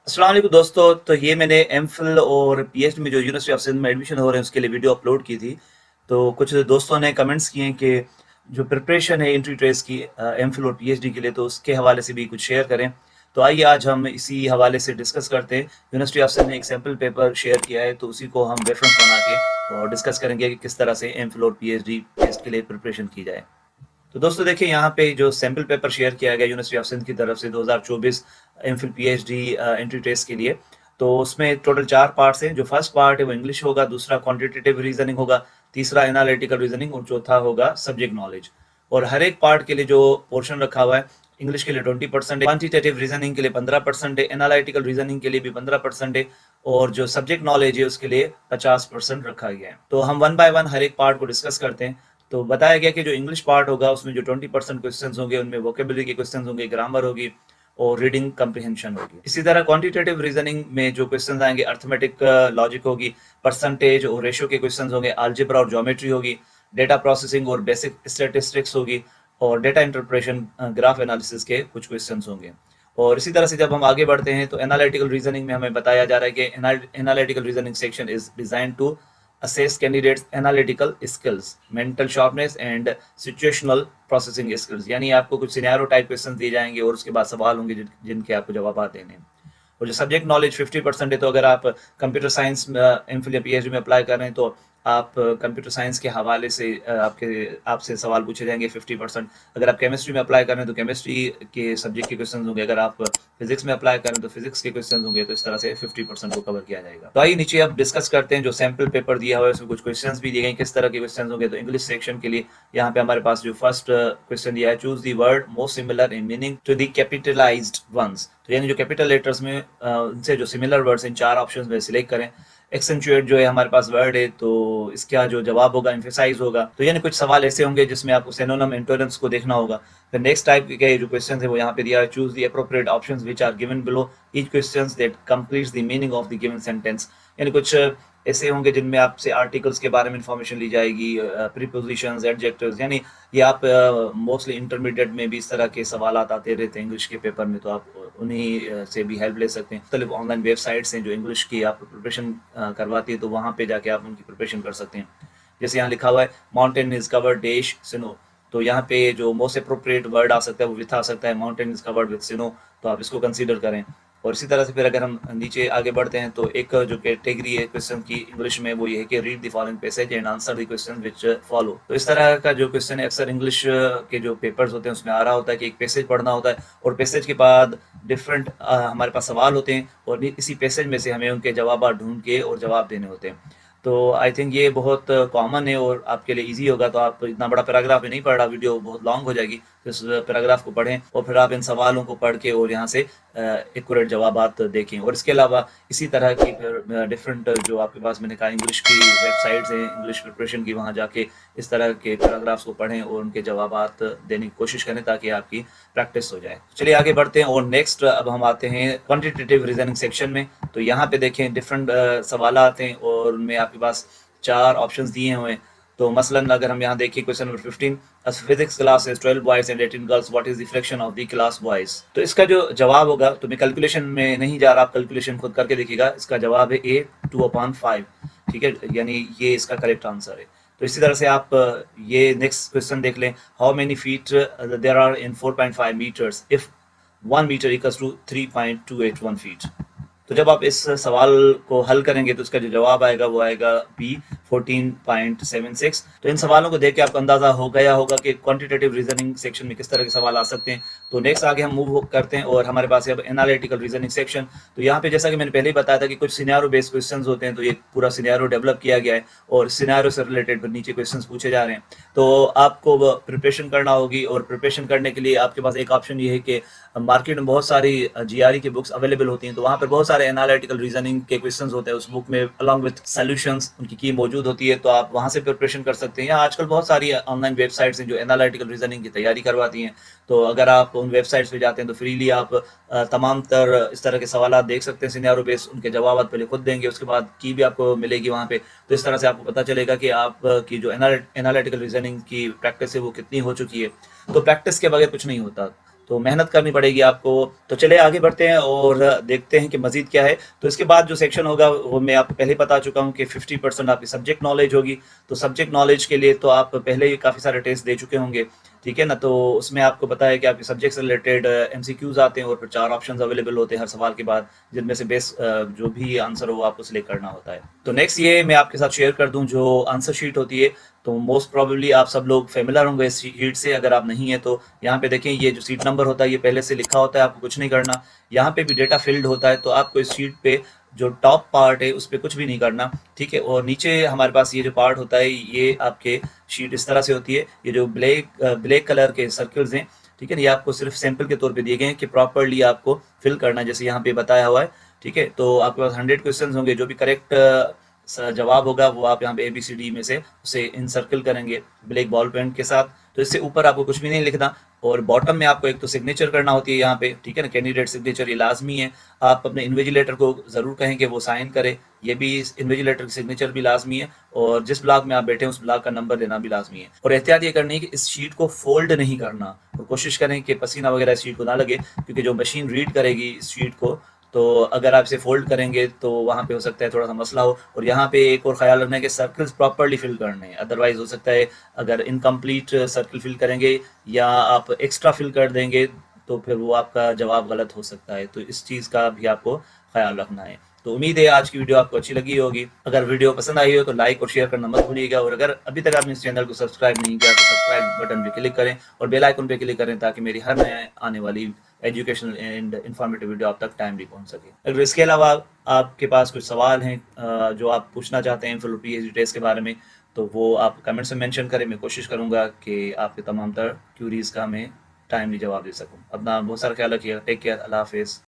अस्सलाम वालेकुम दोस्तों। तो ये मैंने एमफिल और पीएचडी में जो यूनिवर्सिटी ऑफ सिंध में एडमिशन हो रहे हैं उसके लिए वीडियो अपलोड की थी। तो कुछ दोस्तों ने कमेंट्स किए कि जो प्रिपरेशन है एंट्री ट्रेस की एमफिल और पीएचडी के लिए, तो उसके हवाले से भी कुछ शेयर करें। तो आइए आज हम इसी हवाले से डिस्कस करते हैं। यूनिवर्सिटी ऑफ सिंध ने एक सैम्पल पेपर शेयर किया है, तो उसी को हम रेफरेंस बना के और डिस्कस करेंगे कि किस तरह से एमफिल और पीएचडी टेस्ट के लिए प्रिपरेशन की जाए। तो दोस्तों देखिए, यहाँ पे जो सैम्पल पेपर शेयर किया गया यूनिवर्सिटी ऑफ सिंध की तरफ से 2024 एमफिल पीएचडी एंट्री टेस्ट के लिए, तो उसमें टोटल 4 पार्ट्स हैं। जो फर्स्ट पार्ट है वो इंग्लिश होगा, दूसरा क्वांटिटेटिव रीजनिंग होगा, तीसरा एनालिटिकल रीजनिंग और चौथा होगा सब्जेक्ट नॉलेज। और हर एक पार्ट के लिए जो पोर्शन रखा हुआ है, इंग्लिश के लिए 20% है, क्वांटिटेटिव रीजनिंग के लिए 15% है, एनालिटिकल रीजनिंग के लिए भी 15% है, और जो सब्जेक्ट नॉलेज है उसके लिए 50% रखा गया है। तो हम वन बाय वन हर एक पार्ट को डिस्कस करते हैं। तो बताया गया कि जो इंग्लिश पार्ट होगा उसमें जो 20% क्वेश्चन होंगे उनमें वोकेबलरी के क्वेश्चन होंगे, ग्रामर होगी और रीडिंग कम्प्रिहेंशन होगी। इसी तरह क्वांटिटेटिव रीजनिंग में जो क्वेश्चन आएंगे, अर्थमेटिक लॉजिक होगी, परसेंटेज और रेशियो के क्वेश्चन होंगे, अलजेब्रा और ज्योमेट्री होगी, डेटा प्रोसेसिंग और बेसिक स्टैटिस्टिक्स होगी, और डेटा इंटरप्रेशन, ग्राफ एनालिसिस के कुछ क्वेश्चन होंगे। और इसी तरह से जब हम आगे बढ़ते हैं तो एनालिटिकल रीजनिंग में हमें बताया जा रहा है कि analytical reasoning section is design to assess candidates analytical skills, mental sharpness and situational processing skills। यानी आपको कुछ सिनेरियो टाइप क्वेश्चन दिए जाएंगे और उसके बाद सवाल होंगे जिनके आपको जवाब देने हैं। और जो सब्जेक्ट नॉलेज 50% है, तो अगर आप कंप्यूटर साइंस एमफिल या पीएचडी में अप्लाई कर रहे हैं तो आप कंप्यूटर साइंस के हवाले से आपसे सवाल पूछे जाएंगे 50%। अगर आप केमिस्ट्री में अप्लाई कर रहे हैं तो केमिस्ट्री के सब्जेक्ट के क्वेश्चन होंगे, अगर आप फिजिक्स में अप्लाई कर रहे हैं तो फिजिक्स के क्वेश्चन होंगे। तो इस तरह से 50% को कवर किया जाएगा। तो आइए नीचे अब डिस्कस करते हैं। जो सैम्पल पेपर दिया हुआ है उसमें कुछ क्वेश्चन भी दिए गए, किस तरह के क्वेश्चन होंगे। तो इंग्लिश सेक्शन के लिए यहाँ पे हमारे पास जो फर्स्ट क्वेश्चन दिया है, choose the word most similar in meaning to the capitalised ones. तो यानी जो कैपिटल लेटर्स में उनसे जो सिमिलर वर्ड्स इन 4 ऑप्शंस में सिलेक्ट करें। एक्सेंचुएट जो है हमारे पास वर्ड है, तो इसका जो जवाब होगा एम्फेसाइज होगा। तो यानी कुछ सवाल ऐसे होंगे जिसमें आपको सिनोनिम एंटोनिम्स को देखना होगा। फिर नेक्स्ट टाइप के जो क्वेश्चन है वो यहाँ पे दिया है, choose the appropriate options which are given below each questions that completes the meaning of the given sentence. यानी कुछ ऐसे होंगे जिनमें आपसे आर्टिकल्स के बारे में इंफॉर्मेशन ली जाएगी, प्रीपोजिशंस, एडजेक्टिव्स। यानी ये आप मोस्टली इंटरमीडिएट में भी इस तरह के सवाल आते रहते हैं इंग्लिश के पेपर में, तो आप उन्हीं से भी हेल्प ले सकते हैं। मुख्तलिफ ऑनलाइन वेबसाइट्स हैं जो इंग्लिश की आप प्रिपरेशन करवाती है, तो वहाँ पे जाके आप उनकी प्रिपरेशन कर सकते हैं। जैसे यहाँ लिखा हुआ है mountain is covered dash snow, तो यहाँ पे जो मोस्ट अप्रोप्रिएट वर्ड आ सकता है वो विथ आ सकता है, mountain is covered with snow. तो आप इसको कंसीडर करें। और इसी तरह से फिर अगर हम नीचे आगे बढ़ते हैं तो एक जो कैटेगरी है क्वेश्चन की इंग्लिश में, वो ये है कि read the following passage and answer the question which follow. तो इस तरह का जो क्वेश्चन है अक्सर इंग्लिश के जो पेपर्स होते हैं उसमें आ रहा होता है कि एक पैसेज पढ़ना होता है और पैसेज के बाद डिफरेंट हमारे पास सवाल होते हैं और इसी पैसेज में से हमें उनके जवाब ढूंढ के और जवाब देने होते हैं। तो आई थिंक ये बहुत कॉमन है और आपके लिए इजी होगा। तो आप इतना बड़ा पैराग्राफ में नहीं पढ़ रहा, वीडियो बहुत लॉन्ग हो जाएगी, तो इस पैराग्राफ को पढ़ें और फिर आप इन सवालों को पढ़ के और यहाँ से एक्यूरेट जवाबात देखें। और इसके अलावा इसी तरह की फिर डिफरेंट जो आपके पास मैंने कहा इंग्लिश की वेबसाइट्स हैं इंग्लिश प्रिपरेशन की, वहाँ जाके इस तरह के पैराग्राफ्स को पढ़ें और उनके जवाबात देने की कोशिश करें ताकि आपकी प्रैक्टिस हो जाए। चलिए आगे बढ़ते हैं और नेक्स्ट अब हम आते हैं क्वांटिटेटिव रीजनिंग सेक्शन में। तो यहाँ पे देखें डिफरेंट सवाल आते हैं और उनमें आपके पास 4 ऑप्शंस दिए हुए हैं। तो मसलन अगर हम यहाँ देखिए question number 15, a physics class has 12 boys and 18 girls, what is the fraction of the class boys। तो इसका जो जवाब होगा, तो मैं कैलकुलेशन में नहीं जा रहा, आप कैलकुलेशन खुद करके देखिएगा। इसका जवाब है A 2/5। ठीक है, यानी ये इसका करेक्ट आंसर है। तो इसी तरह से आप ये नेक्स्ट क्वेश्चन देख लें, how many feet there are in 4.5 metres if 1 metre equals to 3.281 feet. तो जब आप इस सवाल को हल करेंगे तो इसका जो जवाब आएगा वो आएगा बी 14.76। तो इन सवालों को देख के आपको अंदाजा हो गया होगा कि क्वांटिटेटिव रीजनिंग सेक्शन में किस तरह के सवाल आ सकते हैं। तो नेक्स्ट आगे हम मूव करते हैं और हमारे पास है अब एनालिटिकल रीजनिंग सेक्शन। तो यहाँ पे जैसा कि मैंने पहले ही बताया था कि कुछ सिनेरियो बेस्ड क्वेश्चंस होते हैं, तो ये पूरा सिनेरियो डेवलप किया गया है और सिनेरियो से रिलेटेड नीचे क्वेश्चंस पूछे जा रहे हैं। तो आपको प्रिपरेशन करना होगी और प्रिपरेशन करने के लिए आपके पास एक ऑप्शन ये है कि मार्केट में बहुत सारी जीआरई की बुक्स अवेलेबल होती हैं, तो वहाँ पर बहुत सारे एनालिटिकल रीजनिंग के क्वेश्चंस होते हैं उस बुक में, अलॉन्ग विद सॉल्यूशंस उनकी की मौजूद होती है। तो आप वहाँ से प्रिपरेशन कर सकते हैं। या आजकल बहुत सारी ऑनलाइन वेबसाइट्स हैं जो एनालिटिकल रीजनिंग की तैयारी करवाती हैं। तो अगर आप उन वेबसाइट्स पे जाते हैं तो फ्रीली आप तमाम तर इस तरह के सवाल देख सकते हैं सिनेरियो बेस्ड, उनके जवाब पहले खुद देंगे, उसके बाद की भी आपको मिलेगी वहाँ पे। तो इस तरह से आपको पता चलेगा कि आप की जो एनालिटिकल रीजनिंग की प्रैक्टिस है वो कितनी हो चुकी है। तो प्रैक्टिस के बगैर कुछ नहीं होता। तो मेहनत करनी पड़ेगी आपको। तो चलिए आगे बढ़ते हैं और देखते हैं कि मज़ीद क्या है। तो इसके बाद जो सेक्शन होगा वो मैं आपको पहले ही बता चुका हूँ कि 50% आपकी सब्जेक्ट नॉलेज होगी। तो सब्जेक्ट नॉलेज के लिए तो आप पहले ही काफ़ी सारे टेस्ट दे चुके होंगे, ठीक है ना। तो उसमें आपको पता है कि आपके सब्जेक्ट से रिलेटेड एमसीक्यूज आते हैं और फिर 4 ऑप्शंस अवेलेबल होते हैं हर सवाल के बाद, जिनमें से बेस्ट जो भी आंसर हो आपको सिलेक्ट करना होता है। तो नेक्स्ट ये मैं आपके साथ शेयर कर दूं जो आंसर शीट होती है। तो मोस्ट प्रोबेबली आप सब लोग फेमिलर होंगे इस शीट से, अगर आप नहीं है तो यहाँ पे देखें ये जो सीट नंबर होता है ये पहले से लिखा होता है, आपको कुछ नहीं करना। यहाँ पे भी डेटा फील्ड होता है, तो आपको इस शीट पे जो टॉप पार्ट है उस पर कुछ भी नहीं करना, ठीक है। और नीचे हमारे पास ये जो पार्ट होता है ये आपके शीट इस तरह से होती है। ये जो ब्लैक कलर के सर्कल्स हैं, ठीक है ना, ये आपको सिर्फ सैंपल के तौर पे दिए गए हैं कि प्रॉपरली आपको फिल करना है, जैसे यहाँ पे बताया हुआ है, ठीक है। तो आपके पास 100 क्वेश्चंस होंगे, जो भी करेक्ट जवाब होगा वो आप यहाँ पे ABCD में से उसे इन सर्कल करेंगे ब्लैक बॉल पेन के साथ। तो इससे ऊपर आपको कुछ भी नहीं लिखना। और बॉटम में आपको एक तो सिग्नेचर करना होती है यहाँ पे, ठीक है ना, कैंडिडेट सिग्नेचर, ये लाजमी है। आप अपने इन्विजिलेटर को ज़रूर कहें कि वो साइन करे, ये भी इन्विजिलेटर की सिग्नेचर भी लाजमी है। और जिस ब्लॉक में आप बैठे हैं उस ब्लॉक का नंबर देना भी लाजमी है। और एहतियात ये करनी है कि इस शीट को फोल्ड नहीं करना, और कोशिश करें कि पसीना वगैरह इस शीट को ना लगे, क्योंकि जो मशीन रीड करेगी इस शीट को, तो अगर आप इसे फोल्ड करेंगे तो वहाँ पे हो सकता है थोड़ा सा मसला हो। और यहाँ पे एक और ख्याल रखना है कि सर्कल्स प्रॉपरली फिल करने हैं, अदरवाइज हो सकता है अगर इनकम्प्लीट सर्कल फिल करेंगे या आप एक्स्ट्रा फिल कर देंगे तो फिर वो आपका जवाब गलत हो सकता है। तो इस चीज़ का भी आपको ख्याल रखना है। तो उम्मीद है आज की वीडियो आपको अच्छी लगी होगी। अगर वीडियो पसंद आई हो तो लाइक और शेयर करना मत भूलिएगा। और अगर अभी तक आपने इस चैनल को सब्सक्राइब नहीं किया तो सब्सक्राइब बटन पे क्लिक करें और बेल आइकन पे क्लिक करें, ताकि मेरी हर नए आने वाली एजुकेशनल एंड इन्फॉर्मेटिव वीडियो आप तक टाइमली पहुंच सके। अगर इसके अलावा आपके पास कुछ सवाल हैं जो आप पूछना चाहते हैं फिर PhD टेस्ट के बारे में, तो वो आप कमेंट्स में मेंशन करें। मैं कोशिश करूंगा कि आपके तमाम तर क्यूरीज का मैं टाइमली जवाब दे सकूं। अपना बहुत सारा ख्याल रखिएगा। Take care. अल्लाह हाफिज़।